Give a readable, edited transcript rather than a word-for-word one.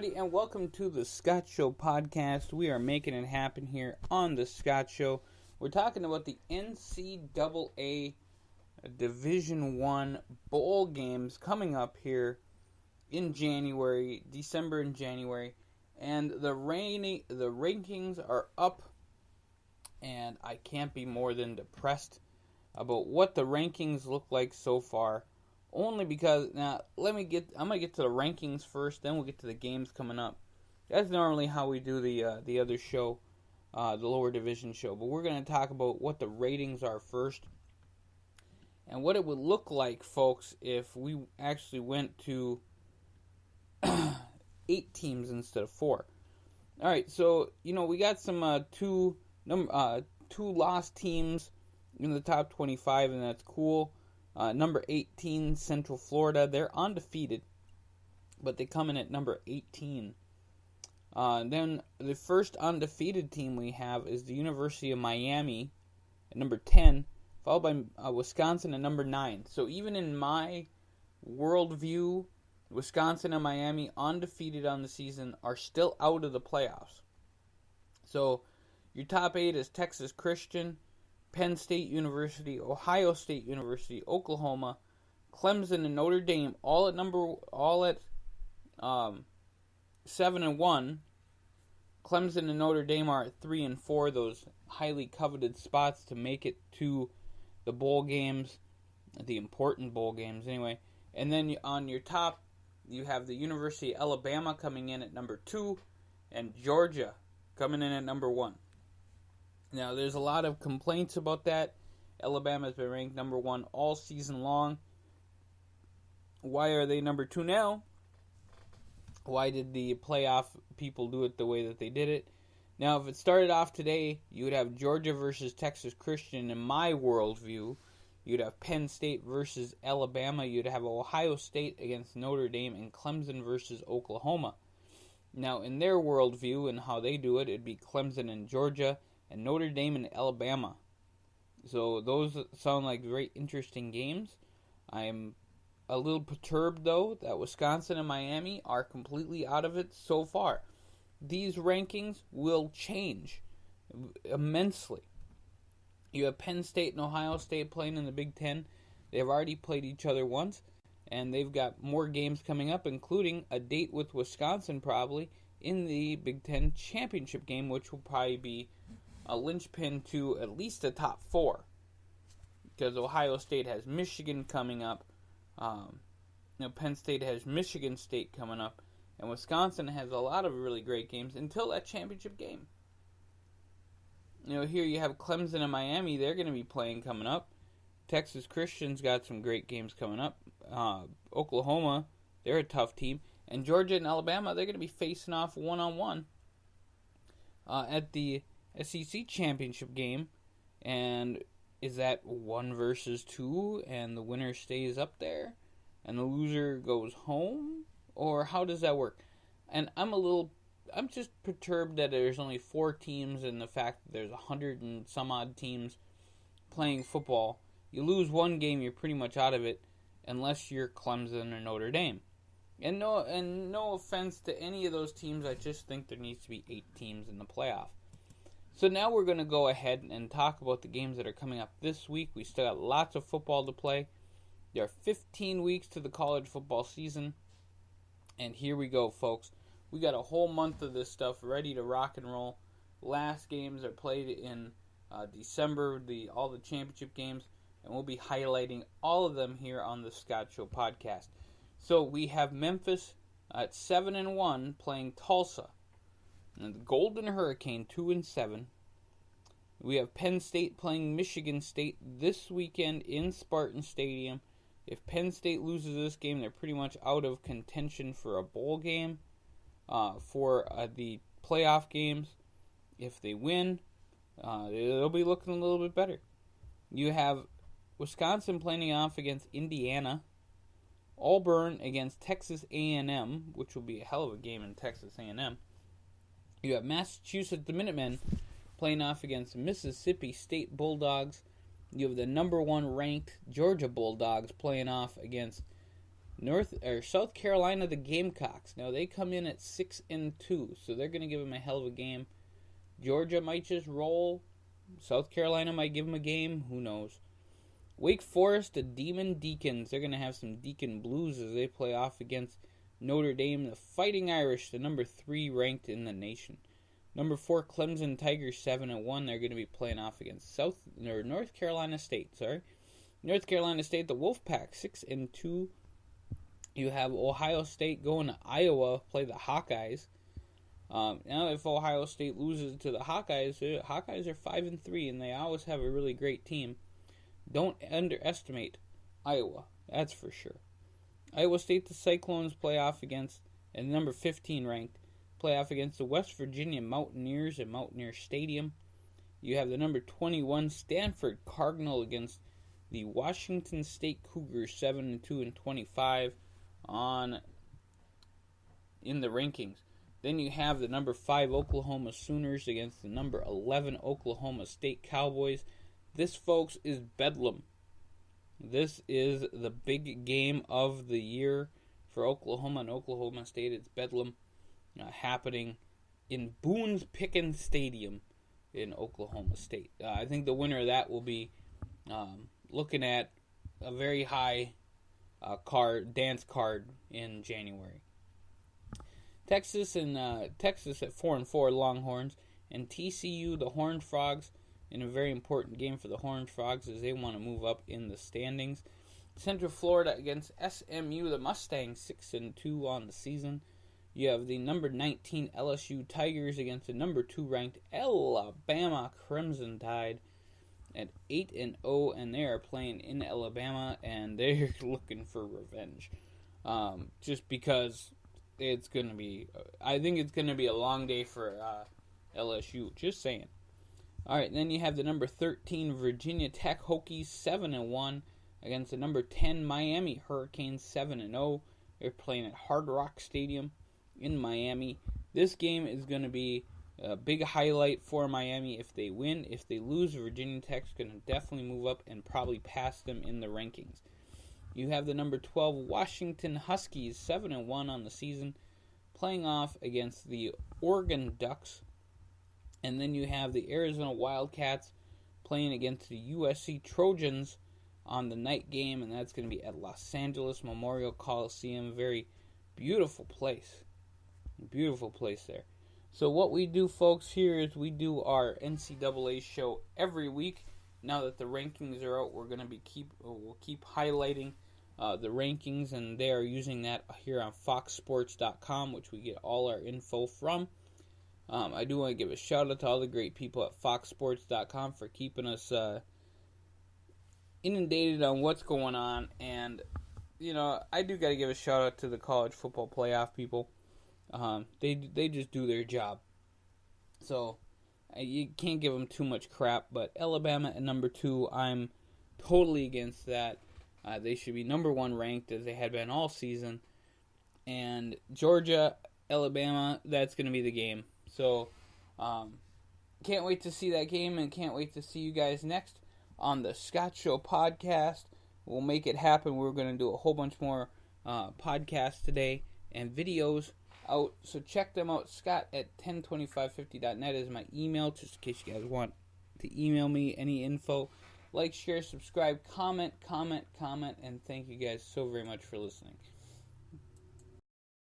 everybody, and welcome to the Scott Show podcast. We are making it happen here on the Scott Show. We're talking about the NCAA Division I bowl games coming up here in January, December and January, and the rankings are up, and I can't be more than depressed about what the rankings look like so far. Only because, now, I'm going to get to the rankings first, then we'll get to the games coming up. That's normally how we do the other show, the lower division show. But we're going to talk about what the ratings are first, and what it would look like, folks, if we actually went to 8 teams instead of 4. Alright, so, we got some two lost teams in the top 25, and that's cool. Number 18, Central Florida. They're undefeated, but they come in at number 18. Then the first undefeated team we have is the University of Miami at number 10, followed by Wisconsin at number 9. So even in my worldview, Wisconsin and Miami, undefeated on the season, are still out of the playoffs. So your top 8 is Texas Christian, Penn State University, Ohio State University, Oklahoma, Clemson, and Notre Dame, all at 7 and 1. Clemson and Notre Dame are at 3 and 4, those highly coveted spots to make it to the bowl games, the important bowl games anyway. And then on your top, you have the University of Alabama coming in at number 2, and Georgia coming in at number 1. Now, there's a lot of complaints about that. Alabama's been ranked number 1 all season long. Why are they number 2 now? Why did the playoff people do it the way that they did it? Now, if it started off today, you would have Georgia versus Texas Christian in my worldview. You'd have Penn State versus Alabama. You'd have Ohio State against Notre Dame, and Clemson versus Oklahoma. Now, in their worldview and how they do it, it'd be Clemson and Georgia, and Notre Dame and Alabama. So those sound like very interesting games. I am a little perturbed, though, that Wisconsin and Miami are completely out of it so far. These rankings will change immensely. You have Penn State and Ohio State playing in the Big Ten. They've already played each other once, and they've got more games coming up, including a date with Wisconsin probably in the Big Ten championship game, which will probably be a linchpin to at least the top 4, because Ohio State has Michigan coming up, Penn State has Michigan State coming up, and Wisconsin has a lot of really great games until that championship game. Here you have Clemson and Miami. They're going to be playing coming up. Texas Christian's got some great games coming up. Oklahoma, they're a tough team, and Georgia and Alabama, they're going to be facing off one-on-one at the SEC championship game. And is that 1 versus 2 and the winner stays up there and the loser goes home, or how does that work? And I'm just perturbed that there's only 4 teams, and the fact that there's 100 and some odd teams playing football. You lose one game, you're pretty much out of it, unless you're Clemson or Notre Dame. And no offense to any of those teams, I just think there needs to be 8 teams in the playoff. So now we're going to go ahead and talk about the games that are coming up this week. We still got lots of football to play. There are 15 weeks to the college football season. And here we go, folks. We got a whole month of this stuff ready to rock and roll. Last games are played in December, all the championship games. And we'll be highlighting all of them here on the Scott Show podcast. So we have Memphis at 7 and 1 playing Tulsa. And the Golden Hurricane 2 and 7. We have Penn State playing Michigan State this weekend in Spartan Stadium. If Penn State loses this game, they're pretty much out of contention for a bowl game, for the playoff games. If they win, they'll be looking a little bit better. You have Wisconsin playing off against Indiana. Auburn against Texas A&M, which will be a hell of a game in Texas A&M. You have Massachusetts, the Minutemen, playing off against Mississippi State Bulldogs. You have the number 1 ranked Georgia Bulldogs playing off against South Carolina, the Gamecocks. Now they come in at 6-2, so they're going to give them a hell of a game. Georgia might just roll. South Carolina might give them a game. Who knows? Wake Forest, the Demon Deacons. They're going to have some Deacon Blues as they play off against Notre Dame, the Fighting Irish, the number 3 ranked in the nation. Number 4, Clemson Tigers, 7-1. They're going to be playing off against North Carolina State. North Carolina State, the Wolfpack, 6-2. You have Ohio State going to Iowa, play the Hawkeyes. Now, if Ohio State loses to the Hawkeyes are 5-3, and they always have a really great team. Don't underestimate Iowa, that's for sure. Iowa State, the Cyclones play off against, and number 15 ranked, play off against the West Virginia Mountaineers at Mountaineer Stadium. You have the number 21 Stanford Cardinal against the Washington State Cougars, 7-2 and 25 in the rankings. Then you have the number 5 Oklahoma Sooners against the number 11 Oklahoma State Cowboys. This, folks, is Bedlam. This is the big game of the year for Oklahoma and Oklahoma State. It's Bedlam happening in Boone's Pickens Stadium in Oklahoma State. I think the winner of that will be looking at a very high dance card in January. Texas at 4-4 Longhorns, and TCU, the Horned Frogs, in a very important game for the Horned Frogs as they want to move up in the standings. Central Florida against SMU, the Mustangs, 6-2 on the season. You have the number 19 LSU Tigers against the number 2 ranked Alabama Crimson Tide at 8-0, and they are playing in Alabama, and they're looking for revenge. Just because it's going to be, I think it's going to be a long day for LSU. Just saying. All right, then you have the number 13 Virginia Tech Hokies, 7-1 against the number 10 Miami Hurricanes, 7-0. They're playing at Hard Rock Stadium in Miami. This game is going to be a big highlight for Miami if they win. If they lose, Virginia Tech's going to definitely move up and probably pass them in the rankings. You have the number 12 Washington Huskies, 7-1 on the season, playing off against the Oregon Ducks. And then you have the Arizona Wildcats playing against the USC Trojans on the night game, and that's going to be at Los Angeles Memorial Coliseum. Very beautiful place. Beautiful place there. So what we do, folks, here is we do our NCAA show every week. Now that the rankings are out, we're going to we'll keep highlighting the rankings, and they are using that here on foxsports.com, which we get all our info from. I do want to give a shout out to all the great people at foxsports.com for keeping us inundated on what's going on. And, I do got to give a shout out to the college football playoff people. They just do their job. So you can't give them too much crap. But Alabama at number 2, I'm totally against that. They should be number 1 ranked as they had been all season. And Georgia, Alabama, that's going to be the game. So, can't wait to see that game, and can't wait to see you guys next on the Scott Show podcast. We'll make it happen. We're going to do a whole bunch more podcasts today and videos out. So check them out. Scott at 102550.net is my email, just in case you guys want to email me any info. Like, share, subscribe, comment, and thank you guys so very much for listening.